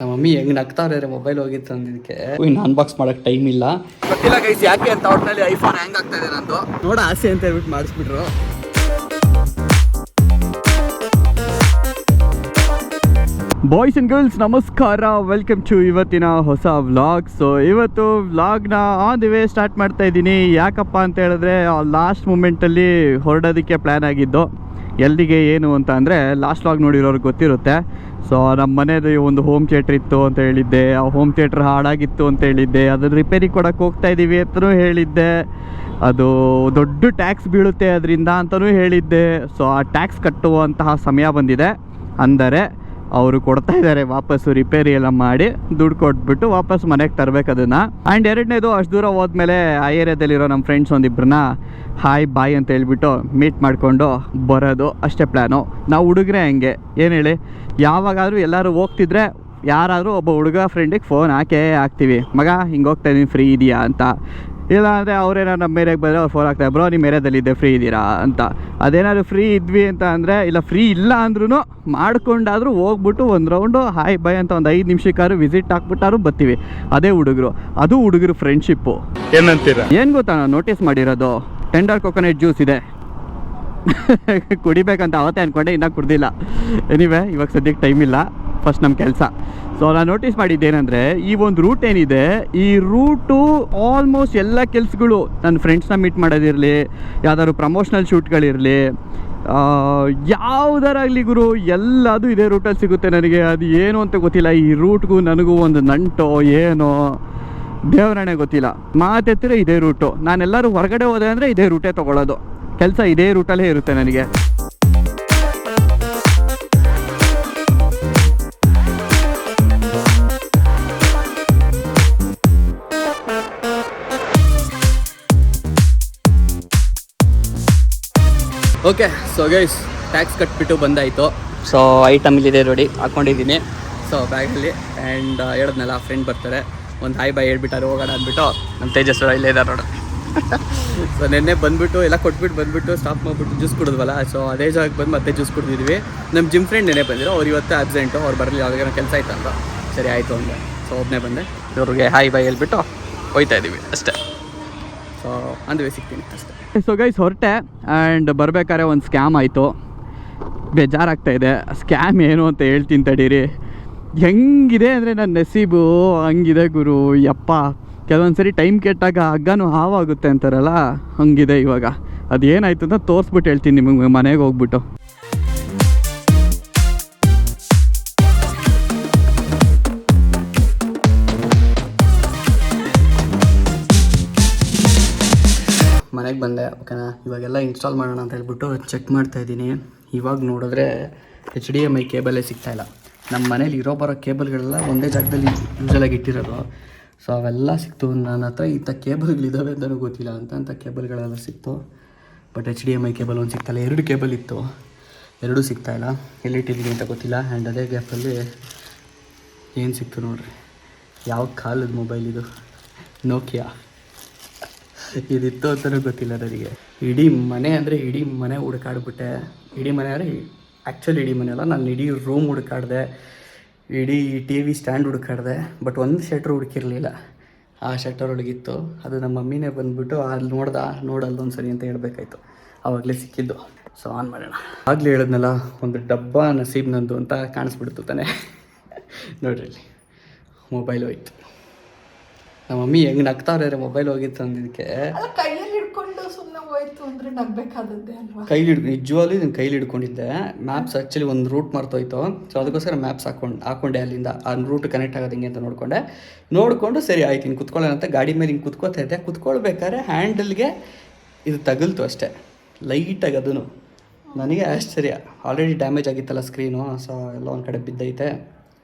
ನಮ್ಮ ಮಮ್ಮಿ ಹೆಂಗ್ ನಗ್ತಾವ್ರೆ ಮೊಬೈಲ್ ಹೋಗಿತ್ತು ಅಂದಿದ್ದಕ್ಕೆ ಇನ್ನು ಅನ್ಬಾಕ್ಸ್ ಮಾಡಕ್ ಟೈಮ್ ಇಲ್ಲ. ಗೊತ್ತಿಲ್ಲ ಗೈಸ್ ಯಾಕೆ ಅಂತ. ಒಟ್ಟಿನಲ್ಲಿ ಐಫೋನ್ ಹ್ಯಾಂಗ್ ಆಗ್ತಾ ಇದೆ ನಂದು. ನೋಡ ಆಸೆ ಅಂತ ಹೇಳ್ಬಿಟ್ಟು ಮಾಡಿಸ್ಬಿಟ್ರು. ಬಾಯ್ಸ್ ಅಂಡ್ ಗರ್ಲ್ಸ್ ನಮಸ್ಕಾರ, ವೆಲ್ಕಮ್ ಟು ಇವತ್ತಿನ ಹೊಸ ವ್ಲಾಗ್. ಸೊ ಇವತ್ತು ವ್ಲಾಗ್ನ ಆನ್ ದಿ ವೇ ಸ್ಟಾರ್ಟ್ ಮಾಡ್ತಾ ಇದ್ದೀನಿ. ಯಾಕಪ್ಪ ಅಂತ ಹೇಳಿದ್ರೆ ಲಾಸ್ಟ್ ಮೂಮೆಂಟಲ್ಲಿ ಹೊರಡೋದಕ್ಕೆ ಪ್ಲ್ಯಾನ್ ಆಗಿದ್ದು. ಎಲ್ಲಿಗೆ ಏನು ಅಂತ ಅಂದರೆ ಲಾಸ್ಟ್ ವ್ಲಾಗ್ ನೋಡಿರೋರಿಗೆ ಗೊತ್ತಿರುತ್ತೆ. ಸೊ ನಮ್ಮ ಮನೇಲಿ ಒಂದು ಹೋಮ್ ಥಿಯೇಟ್ರ್ ಇತ್ತು ಅಂತ ಹೇಳಿದ್ದೆ. ಆ ಹೋಮ್ ಥಿಯೇಟ್ರ್ ಹಾಳಾಗಿತ್ತು ಅಂತ ಹೇಳಿದ್ದೆ. ಅದನ್ನು ರಿಪೇರಿ ಕೊಡೋಕ್ಕೆ ಹೋಗ್ತಾ ಇದ್ದೀವಿ ಅಂತಲೂ ಹೇಳಿದ್ದೆ. ಅದು ದೊಡ್ಡ ಟ್ಯಾಕ್ಸ್ ಬೀಳುತ್ತೆ ಅದರಿಂದ ಅಂತಲೂ ಹೇಳಿದ್ದೆ. ಸೊ ಆ ಟ್ಯಾಕ್ಸ್ ಕಟ್ಟುವಂತಹ ಸಮಯ ಬಂದಿದೆ. ಅಂದರೆ ಅವರು ಕೊಡ್ತಾ ಇದ್ದಾರೆ ವಾಪಸ್ಸು, ರಿಪೇರಿ ಎಲ್ಲ ಮಾಡಿ ದುಡ್ಡು ಕೊಟ್ಬಿಟ್ಟು ವಾಪಸ್ ಮನೆಗೆ ತರಬೇಕು ಅದನ್ನು. ಆ್ಯಂಡ್ ಎರಡನೇದು, ಅಷ್ಟು ದೂರ ಹೋದ್ಮೇಲೆ ಆ ಏರಿಯಾದಲ್ಲಿರೋ ನಮ್ಮ ಫ್ರೆಂಡ್ಸ್ ಒಂದಿಬ್ಬರನ್ನ ಹಾಯ್ ಬಾಯ್ ಅಂತ ಹೇಳ್ಬಿಟ್ಟು ಮೀಟ್ ಮಾಡಿಕೊಂಡು ಬರೋದು ಅಷ್ಟೇ ಪ್ಲ್ಯಾನು. ನಾವು ಹುಡುಗರೇ ಹಂಗೆ, ಏನು ಹೇಳಿ, ಯಾವಾಗಾದರೂ ಎಲ್ಲರೂ ಹೋಗ್ತಿದ್ರೆ ಯಾರಾದರೂ ಒಬ್ಬ ಹುಡುಗ ಫ್ರೆಂಡಿಗೆ ಫೋನ್ ಹಾಕ್ತೀವಿ, ಮಗ ಹಿಂಗೆ ಹೋಗ್ತಾ ಇದ್ದೀನಿ ಫ್ರೀ ಇದೆಯಾ ಅಂತ. ಇಲ್ಲ ಅಂದರೆ ಅವರೇನಾದ್ರು ನಮ್ಮ ಏರಿಯಾಗೆ ಬಂದರೆ ಅವ್ರು ಫೋನ್ ಹಾಕ್ತಾರೆ, ಬ್ರೋ ನಿಮ್ಮ ಏರಿಯಾದಲ್ಲಿದ್ದೆ ಫ್ರೀ ಇದ್ದೀರಾ ಅಂತ. ಅದೇನಾದ್ರು ಫ್ರೀ ಇದ್ವಿ ಅಂತ ಅಂದರೆ, ಇಲ್ಲ ಫ್ರೀ ಇಲ್ಲ ಅಂದ್ರೂ ಮಾಡ್ಕೊಂಡಾದರೂ ಹೋಗ್ಬಿಟ್ಟು ಒಂದು ರೌಂಡು ಹಾಯ್ ಬಾಯ್ ಅಂತ ಒಂದು 5 ನಿಮಿಷಕ್ಕಾದ್ರು ವಿಸಿಟ್ ಹಾಕ್ಬಿಟ್ಟಾರು ಬರ್ತೀವಿ. ಅದೇ ಹುಡುಗರು, ಅದು ಹುಡುಗರು ಫ್ರೆಂಡ್ಶಿಪ್ಪು. ಏನಂತೀರ? ಏನು ಗೊತ್ತಾ, ನಾನು ನೋಟಿಸ್ ಮಾಡಿರೋದು, ಟೆಂಡರ್ ಕೊಕೊನಟ್ ಜ್ಯೂಸ್ ಇದೆ ಕುಡಿಬೇಕಂತ ಅವತ್ತೇ ಅಂದ್ಕೊಂಡೆ, ಇನ್ನೂ ಕುಡ್ದಿಲ್ಲ. ಎನಿವೆ ಇವಾಗ ಸದ್ಯಕ್ಕೆ ಟೈಮ್ ಇಲ್ಲ, ಫಸ್ಟ್ ನಮ್ಮ ಕೆಲಸ. ಸೊ ನಾನು ನೋಟಿಸ್ ಮಾಡಿದ್ದೇನೆಂದರೆ, ಈ ಒಂದು ರೂಟ್ ಏನಿದೆ, ಈ ರೂಟು ಆಲ್ಮೋಸ್ಟ್ ಎಲ್ಲ ಕೆಲಸಗಳು, ನನ್ನ ಫ್ರೆಂಡ್ಸ್ನ ಮೀಟ್ ಮಾಡೋದಿರಲಿ, ಯಾವ್ದಾದ್ರು ಪ್ರಮೋಷ್ನಲ್ ಶೂಟ್ಗಳಿರಲಿ, ಯಾವುದರಾಗಲಿ ಗುರು, ಎಲ್ಲದು ಇದೇ ರೂಟಲ್ಲಿ ಸಿಗುತ್ತೆ ನನಗೆ. ಅದು ಏನು ಅಂತ ಗೊತ್ತಿಲ್ಲ. ಈ ರೂಟ್ಗೂ ನನಗೂ ಒಂದು ನಂಟೋ ಏನೋ ದೇವರಣೆ ಗೊತ್ತಿಲ್ಲ. ಮಾತೆತ್ತಿರ ಇದೇ ರೂಟು. ನಾನೆಲ್ಲರೂ ಹೊರಗಡೆ ಹೋದೆ ಅಂದರೆ ಇದೇ ರೂಟೇ ತೊಗೊಳ್ಳೋದು. ಕೆಲಸ ಇದೇ ರೂಟಲ್ಲೇ ಇರುತ್ತೆ ನನಗೆ. ಓಕೆ, ಸೊ ಗೈಸ್ ಟ್ಯಾಕ್ಸ್ ಕಟ್ಬಿಟ್ಟು ಬಂದಾಯಿತು. ಸೊ ಐಟಮ್ ಇಲ್ಲಿದೆ ನೋಡಿ, ಹಾಕ್ಕೊಂಡಿದ್ದೀನಿ. ಸೊ ಬ್ಯಾಗಲ್ಲಿ. ಆ್ಯಂಡ್ ಹೇಳಿದ್ನಲ್ಲ, ಫ್ರೆಂಡ್ ಬರ್ತಾರೆ, ಒಂದು ಹಾಯ್ ಬಾಯ್ ಹೇಳ್ಬಿಟ್ಟಾರೆ, ಹೋಗೋಣ ಅಂದ್ಬಿಟ್ಟು. ನಮ್ಮ ತೇಜಸ್ವರ ಇಲ್ಲೇ ಇದ್ದಾರೆ ನೋಡಿ. ಸೊ ನೆನ್ನೆ ಬಂದುಬಿಟ್ಟು ಎಲ್ಲ ಕೊಟ್ಬಿಟ್ಟು ಬಂದುಬಿಟ್ಟು ಸ್ಟಾಪ್ ಮಾಡಿಬಿಟ್ಟು ಜ್ಯೂಸ್ ಕುಡಿದ್ವಲ್ಲ. ಸೊ ಅದೇ ಜಾಗಕ್ಕೆ ಬಂದು ಮತ್ತೆ ಜ್ಯೂಸ್ ಕುಡಿದಿದ್ವಿ. ನಮ್ಮ ಜಿಮ್ ಫ್ರೆಂಡ್ ನೆನೆ ಬಂದಿರೋ, ಅವ್ರು ಇವತ್ತು ಆಬ್ಸೆಂಟು, ಅವ್ರು ಬರಲಿ, ಅವ್ರಿಗೇನೋ ಕೆಲಸ ಆಯ್ತು ಅಂತ. ಸರಿ ಆಯಿತು ಅಂದೆ. ಸೊ ಒಬ್ಬನೇ ಬಂದೆ, ಇವ್ರಿಗೆ ಹಾಯ್ ಬಾಯ್ ಹೇಳ್ಬಿಟ್ಟು ಹೋಯ್ತಾ ಇದ್ದೀವಿ ಅಷ್ಟೇ. ಸೊ ಅಂದ್ವೇ ಸಿಗ್ತೀನಿ ಅಷ್ಟೇ. ಸೊ ಗೈಸ್ ಹೊರಟೆ. ಆ್ಯಂಡ್ ಬರಬೇಕಾದ್ರೆ ಒಂದು ಸ್ಕ್ಯಾಮ್ ಆಯಿತು. ಬೇಜಾರಾಗ್ತಾಯಿದೆ. ಸ್ಕ್ಯಾಮ್ ಏನು ಅಂತ ಹೇಳ್ತೀನಿ ತಡೀರಿ. ಹೆಂಗಿದೆ ಅಂದರೆ ನನ್ನ ನಸೀಬು ಹಂಗಿದೆ ಗುರು. ಯಪ್ಪ, ಕೆಲವೊಂದು ಸರಿ ಟೈಮ್ ಕೆಟ್ಟಾಗ ಹಗ್ಗನೂ ಹಾವಾಗುತ್ತೆ ಅಂತಾರಲ್ಲ, ಹಂಗಿದೆ ಇವಾಗ. ಅದೇನಾಯಿತು ಅಂತ ತೋರಿಸ್ಬಿಟ್ಟು ಹೇಳ್ತೀನಿ ನಿಮಗೆ ಮನೆಗೆ ಹೋಗ್ಬಿಟ್ಟು. ಮನೆಗೆ ಬಂದೆ. ಓಕೆನಾ, ಇವಾಗೆಲ್ಲ ಇನ್ಸ್ಟಾಲ್ ಮಾಡೋಣ ಅಂತ ಹೇಳ್ಬಿಟ್ಟು ಚೆಕ್ ಮಾಡ್ತಾಯಿದ್ದೀನಿ. ಇವಾಗ ನೋಡಿದ್ರೆ HDMI ಕೇಬಲೇ ಸಿಗ್ತಾಯಿಲ್ಲ. ನಮ್ಮ ಮನೇಲಿ ಇರೋ ಬರೋ ಕೇಬಲ್ಗಳೆಲ್ಲ ಒಂದೇ ಜಾಗದಲ್ಲಿ ಯೂಸಲಾಗಿ ಇಟ್ಟಿರೋದು. ಸೊ ಅವೆಲ್ಲ ಸಿಕ್ತು. ನನ್ನ ಹತ್ರ ಇಂಥ ಕೇಬಲ್ಗಳಿದ್ದಾವೆ ಅಂತಲೂ ಗೊತ್ತಿಲ್ಲ, ಅಂತ ಕೇಬಲ್ಗಳೆಲ್ಲ ಸಿಕ್ತು. ಬಟ್ HDMI ಕೇಬಲ್ ಒಂದು ಸಿಗ್ತಾಯಿಲ್ಲ. 2 ಕೇಬಲ್ ಇತ್ತು, 2 ಸಿಗ್ತಾಯಿಲ್ಲ. ಎಲ್ಲಿಟ್ಟಿದ್ದೀನಿ ಅಂತ ಗೊತ್ತಿಲ್ಲ. ಆ್ಯಂಡ್ ಅದೇ ಗ್ಯಾಪಲ್ಲಿ ಏನು ಸಿಕ್ತು ನೋಡ್ರಿ, ಯಾವ ಕಾಲದ ಮೊಬೈಲ್ ಇದು, ನೋಕಿಯಾ ಇದಿತ್ತು ಅಂತಲೂ ಗೊತ್ತಿಲ್ಲ ನನಗೆ. ಇಡೀ ಮನೆ ಅಂದರೆ ಇಡೀ ಮನೆ ಹುಡುಕಾಡ್ಬಿಟ್ಟೆ. ಇಡೀ ಮನೆ ಅಂದರೆ ಆ್ಯಕ್ಚುಲಿ ಇಡೀ ಮನೆ ಅಲ್ಲ, ನಾನು ಇಡೀ ರೂಮ್ ಹುಡುಕಾಡಿದೆ, ಇಡೀ TV ಸ್ಟ್ಯಾಂಡ್ ಹುಡುಕಾಡಿದೆ. ಬಟ್ ಒಂದು ಶೆಟ್ರ್ ಹುಡುಕಿರಲಿಲ್ಲ. ಆ ಶೆಟ್ಟರ್ ಒಳಗಿತ್ತು. ಅದು ನಮ್ಮ ಮಮ್ಮಿನೇ ಬಂದುಬಿಟ್ಟು ಅಲ್ಲಿ ನೋಡಲ್ದೊಂದು ಸರಿ ಅಂತ ಹೇಳಬೇಕಾಯ್ತು. ಆವಾಗಲೇ ಸಿಕ್ಕಿದ್ದು. ಸೊ ಆನ್ ಮಾಡೋಣ. ಆಗಲೇ ಹೇಳಿದ್ನಲ್ಲ, ಒಂದು ಡಬ್ಬ ನಸೀಬ್ ನಂದು ಅಂತ ಕಾಣಿಸ್ಬಿಡ್ತು ತಾನೆ. ನೋಡ್ರಿ ಇಲ್ಲಿ ಮೊಬೈಲ್ ಹೋಯ್ತು. ನಮ್ಮ ಮಮ್ಮಿ ಹೆಂಗೆ ನಗ್ತಾವ್ರೆ ಮೊಬೈಲ್ ಹೋಗಿತ್ತು ಅಂದಿದ್ದಕ್ಕೆ. ಕೈಯಲ್ಲಿ ಹಿಡ್ಕೊಂಡು ಸುಮ್ಮನೆ ಹೋಯ್ತು ಅಂದರೆ ನಗಬೇಕಾದದ್ದೇ ಅಲ್ವಾ? ನಿಜವಾಗ್ಲೂ ನಾನು ಕೈಲಿ ಹಿಡ್ಕೊಂಡಿದ್ದೆ. ಮ್ಯಾಪ್ಸ್ ಆ್ಯಕ್ಚುಲಿ ಒಂದು ರೂಟ್ ಮರ್ತೋಯ್ತು. ಸೊ ಅದಕ್ಕೋಸ್ಕರ ಮ್ಯಾಪ್ಸ್ ಹಾಕೊಂಡೆ. ಅಲ್ಲಿಂದ ಆ ರೂಟ್ ಕನೆಕ್ಟ್ ಆಗೋದು ಹಿಂಗೆ ಅಂತ ನೋಡಿಕೊಂಡು ಸರಿ ಆಯ್ತು ಇನ್ನು ಕುತ್ಕೊಳ್ಳೋಣ ಅಂತ ಗಾಡಿ ಮೇಲೆ ಹಿಂಗೆ ಕುತ್ಕೋತಾ ಇದ್ದೆ. ಕುತ್ಕೊಳ್ಬೇಕಾದ್ರೆ ಹ್ಯಾಂಡಲ್ಗೆ ಇದು ತಗಲ್ತು ಅಷ್ಟೇ, ಲೈಟಾಗಿ. ಅದೂ ನನಗೆ ಆಶ್ಚರ್ಯ, ಆಲ್ರೆಡಿ ಡ್ಯಾಮೇಜ್ ಆಗಿತ್ತಲ್ಲ ಸ್ಕ್ರೀನು. ಸೊ ಎಲ್ಲ ಒಂದು ಕಡೆ ಬಿದ್ದೈತೆ.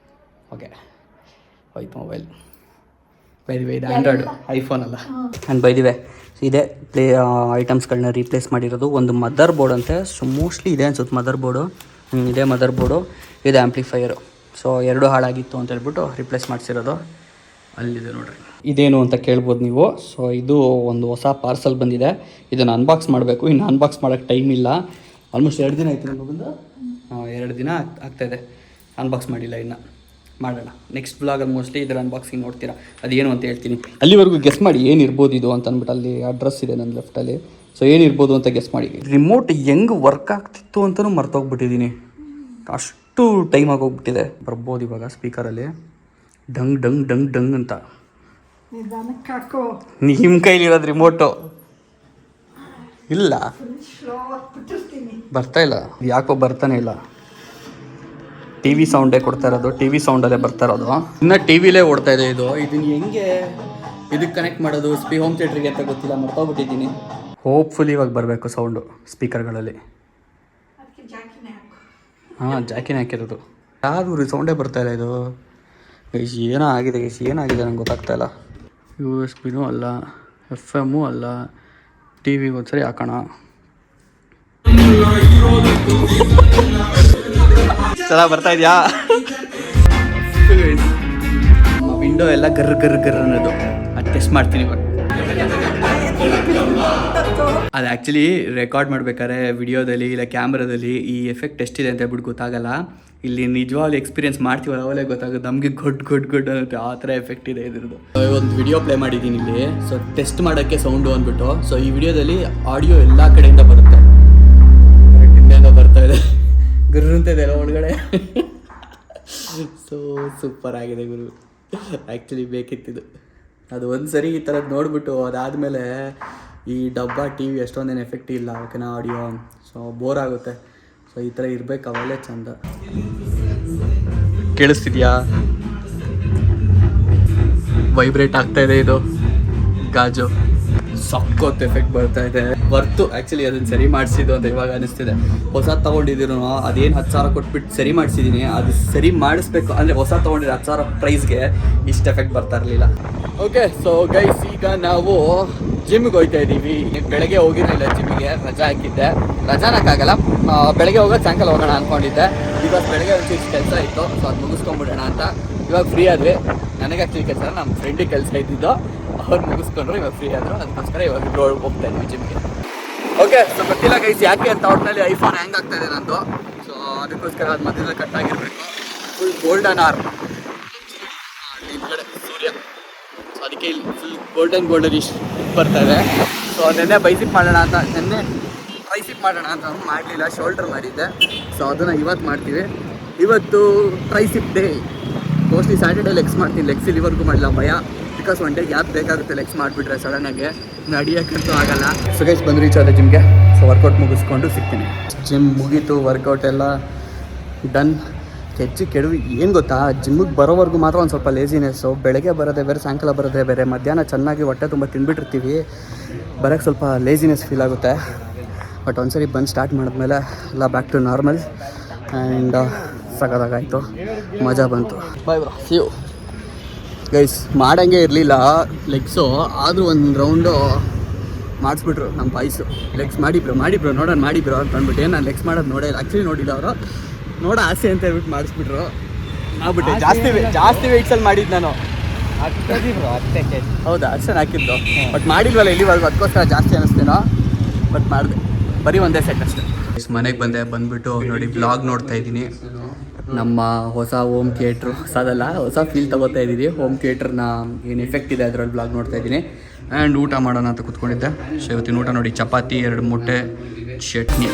ಓಕೆ, ಹೋಯ್ತು ಮೊಬೈಲ್. ಬೈದಿವೆ, ಇದು ಆ್ಯಂಡ್ರಾಯ್ಡ್, ಐಫೋನ್ ಅಲ್ಲ. ಆ್ಯಂಡ್ ಬೈದಿವೆ ಇದೇ ಐಟಮ್ಸ್ಗಳನ್ನ ರೀಪ್ಲೇಸ್ ಮಾಡಿರೋದು. ಒಂದು ಮದರ್ ಬೋರ್ಡ್ ಅಂತೆ. ಸೊ ಮೋಸ್ಟ್ಲಿ ಇದೆ ಅನ್ಸುತ್ತೆ ಮದರ್ ಬೋರ್ಡು. ಇದೇ ಮದರ್ ಬೋರ್ಡು, ಇದು ಆ್ಯಂಪ್ಲಿಫೈಯರು. ಸೊ 2 ಹಾಳಾಗಿತ್ತು ಅಂತ ಹೇಳ್ಬಿಟ್ಟು ರಿಪ್ಲೇಸ್ ಮಾಡಿಸಿರೋದು. ಅಲ್ಲಿದೆ ನೋಡ್ರಿ. ಇದೇನು ಅಂತ ಕೇಳ್ಬೋದು ನೀವು. ಸೊ ಇದು ಒಂದು ಹೊಸ ಪಾರ್ಸಲ್ ಬಂದಿದೆ. ಇದನ್ನು ಅನ್ಬಾಕ್ಸ್ ಮಾಡಬೇಕು. ಇನ್ನು ಅನ್ಬಾಕ್ಸ್ ಮಾಡೋಕ್ಕೆ ಟೈಮ್ ಇಲ್ಲ. ಆಲ್ಮೋಸ್ಟ್ 2 ದಿನ ಆಯ್ತು ನಮಗೆ ಬಂದು. 2 ದಿನ ಆಗ್ತಾಯಿದೆ, ಅನ್ಬಾಕ್ಸ್ ಮಾಡಿಲ್ಲ ಇನ್ನು. ಮಾಡೋಣ. ನೆಕ್ಸ್ಟ್ ಬ್ಲಾಗಲ್ಲಿ ಮೋಸ್ಟ್ಲಿ ಇದರ ಅನ್ಬಾಕ್ಸಿಂಗ್ ನೋಡ್ತೀರಾ, ಅದೇನು ಅಂತ ಹೇಳ್ತೀನಿ. ಅಲ್ಲಿವರೆಗೂ ಗೆಸ್ ಮಾಡಿ ಏನಿರ್ಬೋದು ಇದು ಅಂತ ಅಂದ್ಬಿಟ್ಟು. ಅಲ್ಲಿ ಅಡ್ರೆಸ್ ಇದೆ ನನ್ನ ಲೆಫ್ಟಲ್ಲಿ. ಸೊ ಏನಿರ್ಬೋದು ಅಂತ ಗೆಸ್ ಮಾಡಿ. ರಿಮೋಟ್ ಹೆಂಗೆ ವರ್ಕ್ ಆಗ್ತಿತ್ತು ಅಂತಲೂ ಮರ್ತೋಗ್ಬಿಟ್ಟಿದ್ದೀನಿ, ಅಷ್ಟು ಟೈಮ್ ಆಗೋಗ್ಬಿಟ್ಟಿದೆ. ಬರ್ಬೋದು ಇವಾಗ ಸ್ಪೀಕರಲ್ಲಿ ಡಂಗ್ ಡಂಗ್ ಡಂಗ್ ಡಂಗ್ ಅಂತ. ನಿಮ್ಮ ಕೈಲಿರೋದು ರಿಮೋಟು ಇಲ್ಲ, ಬರ್ತಾ ಇಲ್ಲ. ಯಾಕೋ ಬರ್ತಾನೆ ಇಲ್ಲ. ಟಿ ವಿ ಸೌಂಡೇ ಕೊಡ್ತಾ ಇರೋದು, ಟಿ ವಿ ಸೌಂಡಲ್ಲೇ ಬರ್ತಾ ಇರೋದು. ಇನ್ನು ಟಿ ವಿಲೇ ಓಡ್ತಾ ಇದೆ ಇದು. ಇದನ್ನು ಹೆಂಗೆ ಇದಕ್ಕೆ ಕನೆಕ್ಟ್ ಮಾಡೋದು ಹೋಮ್ ಥಿಯೇಟ್ರಿಗೆ ಅಂತ ಗೊತ್ತಿಲ್ಲ, ಮರ್ತೋಗ್ಬಿಟ್ಟಿದ್ದೀನಿ. ಹೋಪ್ಫುಲಿ ಇವಾಗ ಬರಬೇಕು ಸೌಂಡು ಸ್ಪೀಕರ್ಗಳಲ್ಲಿ. ಹಾಂ, ಜಾಕಿನೇ ಹಾಕಿರೋದು. ಯಾವುದು ಸೌಂಡೇ ಬರ್ತಾ ಇಲ್ಲ ಇದು. ಏನೋ ಆಗಿದೆ ಏನಾಗಿದೆ ನಂಗೆ ಗೊತ್ತಾಗ್ತಾ ಇಲ್ಲ. USB ಅಲ್ಲ, FM ಅಲ್ಲ. ಟಿ ವಿಗೆ ಒಂದ್ಸರಿ ಹಾಕೋಣ. ಚೆನ್ನಾಗಿ ಬರ್ತಾ ಇದೆಯಾ? ವಿಂಡೋ ಎಲ್ಲ ಗರ್ ಗರ್ ಗರ್ ಅನ್ನೋದು, ಅದು ಟೆಸ್ಟ್ ಮಾಡ್ತೀನಿ ಇವಾಗ. ಅದು ಆ್ಯಕ್ಚುಲಿ ರೆಕಾರ್ಡ್ ಮಾಡ್ಬೇಕಾದ್ರೆ ವಿಡಿಯೋದಲ್ಲಿ ಇಲ್ಲ ಕ್ಯಾಮ್ರಾದಲ್ಲಿ ಈ ಎಫೆಕ್ಟ್ ಎಷ್ಟಿದೆ ಅಂತ ಹೇಳ್ಬಿಟ್ಟು ಗೊತ್ತಾಗಲ್ಲ. ಇಲ್ಲಿ ನಿಜವಾಗ್ಲೂ ಎಕ್ಸ್ಪೀರಿಯನ್ಸ್ ಮಾಡ್ತೀವಲ್ಲ ಅವಲೇ ಗೊತ್ತಾಗುತ್ತೆ ನಮಗೆ. ಗೊಡ್ ಅನ್ನುತ್ತೆ, ಆ ಥರ ಎಫೆಕ್ಟ್ ಇದೆ ಇದ್ರದ್ದು. ಒಂದು ವಿಡಿಯೋ ಪ್ಲೇ ಮಾಡಿದ್ದೀನಿ ಇಲ್ಲಿ. ಸೊ ಟೆಸ್ಟ್ ಮಾಡೋಕ್ಕೆ ಸೌಂಡು ಅಂದ್ಬಿಟ್ಟು. ಸೊ ಈ ವಿಡಿಯೋದಲ್ಲಿ ಆಡಿಯೋ ಎಲ್ಲ ಕಡೆಯಿಂದ ಬರುತ್ತೆ. ಕರೆಕ್ಟ್ ಹಿಂದೆಯಿಂದ ಬರ್ತಾ ಇದೆ, ಗುರು ಅಂತಿದೆ ಎಲ್ಲ ಒಳಗಡೆ. ಸೊ ಸೂಪರ್ ಆಗಿದೆ ಗುರು. ಆ್ಯಕ್ಚುಲಿ ಬೇಕಿತ್ತಿದ್ದು ಅದು ಒಂದು ಸರಿ ಈ ಥರದ್ದು ನೋಡಿಬಿಟ್ಟು ಅದಾದಮೇಲೆ ಈ ಡಬ್ಬ ಟಿ ವಿ ಅಷ್ಟೊಂದೇನು ಎಫೆಕ್ಟ್ ಇಲ್ಲ ಓಕೆನಾ ಆಡಿಯೋ. ಸೊ ಬೋರ್ ಆಗುತ್ತೆ. ಸೊ ಈ ಥರ ಇರಬೇಕು, ಅವೆಲ್ಲೇ ಚಂದ. ಕೇಳಿಸ್ತಿದ್ಯಾ? ವೈಬ್ರೇಟ್ ಆಗ್ತಾ ಇದೆ ಇದು ಗಾಜು. ಸಕ್ಕತ್ ಎಫೆಕ್ಟ್ ಬರ್ತಾ ಇದೆ. ವರ್ತು ಆ್ಯಕ್ಚುಲಿ ಅದನ್ನು ಸರಿ ಮಾಡಿಸಿದ್ದು ಅಂತ ಇವಾಗ ಅನಿಸ್ತಿದೆ. ಹೊಸ ತೊಗೊಂಡಿದ್ದೀರು ಅದೇನು 10,000 ಕೊಟ್ಬಿಟ್ಟು ಸರಿ ಮಾಡಿಸಿದ್ದೀನಿ. ಅದು ಸರಿ ಮಾಡಿಸ್ಬೇಕು ಅಂದರೆ ಹೊಸ ತೊಗೊಂಡಿರೋ 10,000 ಪ್ರೈಸ್ಗೆ ಇಷ್ಟು ಎಫೆಕ್ಟ್ ಬರ್ತಾ ಇರಲಿಲ್ಲ. ಓಕೆ, ಸೊ ಗೈಸ್ ಈಗ ನಾವು ಜಿಮ್ಗೆ ಹೋಗ್ತಾ ಇದ್ದೀವಿ. ಬೆಳಗ್ಗೆ ಹೋಗಿರಲಿಲ್ಲ ಜಿಮ್ಮಿಗೆ, ರಜಾ ಹಾಕಿದ್ದೆ. ರಜಾನಕ್ಕಾಗಲ್ಲ, ಬೆಳಗ್ಗೆ ಹೋಗೋದು ಸಾಯಂಕಾಲ ಹೋಗೋಣ ಅಂದ್ಕೊಂಡಿದ್ದೆ. ಬಿಕಾಸ್ ಬೆಳಗ್ಗೆ ಒಂಚೂರು ಕೆಲಸ ಇತ್ತು, ಸೊ ಅದು ಮುಗಿಸ್ಕೊಂಡ್ಬಿಡೋಣ ಅಂತ. ಇವಾಗ ಫ್ರೀ ಆದ್ವಿ. ನನಗೆ ಆ್ಯಕ್ಚುಲಿ ಕೆಲಸ ನಮ್ಮ ಫ್ರೆಂಡಿಗೆ ಕೆಲಸ ಇದ್ದಿದ್ದು, ಅವ್ರು ಮುಗಿಸ್ಕೊಂಡ್ರು, ಇವಾಗ ಫ್ರೀ ಆದರು. ಅದಕ್ಕೋಸ್ಕರ ಇವಾಗ ಹೋಗ್ತಾ ಇದ್ವಿ ಜಿಮ್ಗೆ. ಓಕೆ, ಸೊ ಗೊತ್ತಿಲ್ಲ ಗೈಸ್ ಯಾಕೆ ಅಂತ. ಒಟ್ಟಿನಲ್ಲಿ ಐಫೋನ್ ಹ್ಯಾಂಗ್ ಆಗ್ತಾ ಇದೆ ನಂದು. ಸೊ ಅದಕ್ಕೋಸ್ಕರ ಅದು ಮಧ್ಯದಲ್ಲಿ ಕಟ್ ಆಗಿರಬೇಕು. ಫುಲ್ ಗೋಲ್ಡನ್ ಆರ್ ಕಡೆ ಸೂರ್ಯ. ಸೊ ಅದಕ್ಕೆ ಇಲ್ಲಿ ಫುಲ್ ಗೋಲ್ಡನ್ ಇಷ್ಟು ಬರ್ತಾ ಇದೆ. ಸೊ ನೆನ್ನೆ ಬೈಸಿಪ್ ಮಾಡೋಣ ಅಂತ, ನೆನ್ನೆ ಟ್ರೈಸಿಪ್ ಮಾಡೋಣ ಅಂತ ಮಾಡಲಿಲ್ಲ, ಶೋಲ್ಡರ್ ಮಾಡಿದ್ದೆ. ಸೊ ಅದನ್ನು ಇವತ್ತು ಮಾಡ್ತೀವಿ. ಇವತ್ತು tricep day. Mostly Saturday legs ಮಾಡ್ತೀನಿ. ಲೆಗ್ಸ್ ಇಲ್ಲಿವರೆಗೂ ಮಾಡಲ್ಲ, ಭಯ. ಬಿಕಾಸ್ ಒನ್ ಡೇ ಗ್ಯಾಪ್ ಬೇಕಾಗುತ್ತೆ ಲೆಗ್ಸ್ ಮಾಡಿಬಿಟ್ರೆ ಸಡನ್ನಾಗಿ ನಡೆಯೋಕ್ಕಂತೂ ಆಗಲ್ಲ. ಸೊ ಗೈಸ್ ಬಂದು ರೀಚ್ ಆದ ಜಿಮ್ಗೆ. ಸೊ ವರ್ಕೌಟ್ ಮುಗಿಸ್ಕೊಂಡು ಸಿಗ್ತೀನಿ. ಜಿಮ್ ಮುಗೀತು, ವರ್ಕೌಟ್ ಎಲ್ಲ ಡನ್. ಕೆಡುವು ಏನು ಗೊತ್ತಾ, ಜಿಮ್ಮಿಗೆ ಬರೋವರೆಗೂ ಮಾತ್ರ ಒಂದು ಸ್ವಲ್ಪ ಲೇಸಿನೆಸ್ಸು. ಬೆಳಗ್ಗೆ ಬರೋದೇ ಬೇರೆ, ಸಾಯಂಕಾಲ ಬರೋದೇ ಬೇರೆ. ಮಧ್ಯಾಹ್ನ ಚೆನ್ನಾಗಿ ಹೊಟ್ಟೆ ತುಂಬ ತಿಂದ್ಬಿಟ್ಟಿರ್ತೀವಿ, ಬರೋಕ್ಕೆ ಸ್ವಲ್ಪ ಲೇಸಿನೆಸ್ ಫೀಲ್ ಆಗುತ್ತೆ. ಬಟ್ ಒಂದ್ಸರಿ ಬಂದು ಸ್ಟಾರ್ಟ್ ಮಾಡಿದ್ಮೇಲೆ ಎಲ್ಲ ಬ್ಯಾಕ್ ಟು ನಾರ್ಮಲ್. ಆ್ಯಂಡ್ ಸಖತ್ತಾಗಾಯಿತು, ಮಜಾ ಬಂತು. Bye bro, see you. Guys ಮಾಡೋಂಗೆ ಇರಲಿಲ್ಲ ಲೆಗ್ಸು, ಆದರೂ ಒಂದು ರೌಂಡು ಮಾಡಿಸ್ಬಿಟ್ರು ನಮ್ಮ ಬಾಯ್ಸು. ಲೆಗ್ಸ್ ಮಾಡಿ ಬ್ರೋ ನೋಡೋಣ ಮಾಡಿ ಬ್ರೋ ಅಂತ ಅಂದ್ಬಿಟ್ಟು. ಏನು ನಾನು ಲೆಗ್ಸ್ ಮಾಡೋದು ನೋಡೇ ಇಲ್ಲ, ಆ್ಯಕ್ಚುಲಿ ನೋಡಿಲ್ಲ ಅವರು. ನೋಡೋ ಆಸೆ ಅಂತ ಹೇಳ್ಬಿಟ್ಟು ಮಾಡಿಸ್ಬಿಟ್ರು. ಮಾಡ್ಬಿಟ್ಟೆ ಜಾಸ್ತಿ ವೆಯ್ಟ್ಸಲ್ಲಿ ಮಾಡಿದ್ದು ನಾನು. ಹೌದಾ, ಅಷ್ಟೇ ಹಾಕಿದ್ದು. ಬಟ್ ಮಾಡಿಲ್ವಲ್ಲ ಇಲ್ಲಿವರೆಗೂ, ಅದಕ್ಕೋಸ್ಕರ ಜಾಸ್ತಿ ಅನ್ನಿಸ್ತೇನೋ. ಬಟ್ ಮಾಡಿದೆ, ಬರೀ ಒಂದೇ ಸೆಟ್ ಅಷ್ಟೇ. ಮನೆಗೆ ಬಂದುಬಿಟ್ಟು ನೋಡಿ ಬ್ಲಾಗ್ ನೋಡ್ತಾ ಇದ್ದೀನಿ. ನಮ್ಮ ಹೊಸ ಹೋಮ್ ಥಿಯೇಟ್ರು, ಹೊಸ ಫೀಲ್ ತೊಗೋತಾ ಇದ್ದೀವಿ. ಹೋಮ್ ಥಿಯೇಟ್ರನ್ನ ಏನು ಎಫೆಕ್ಟ್ ಇದೆ ಅದರಲ್ಲಿ ಬ್ಲಾಗ್ ನೋಡ್ತಾ ಇದ್ದೀನಿ. ಆ್ಯಂಡ್ ಊಟ ಮಾಡೋಣ ಅಂತ ಕೂತ್ಕೊಂಡಿದ್ದೆ. ಸೊ ಇವತ್ತಿನ ಊಟ ನೋಡಿ, ಚಪಾತಿ, 2 ಮೊಟ್ಟೆ, ಚಟ್ನಿ.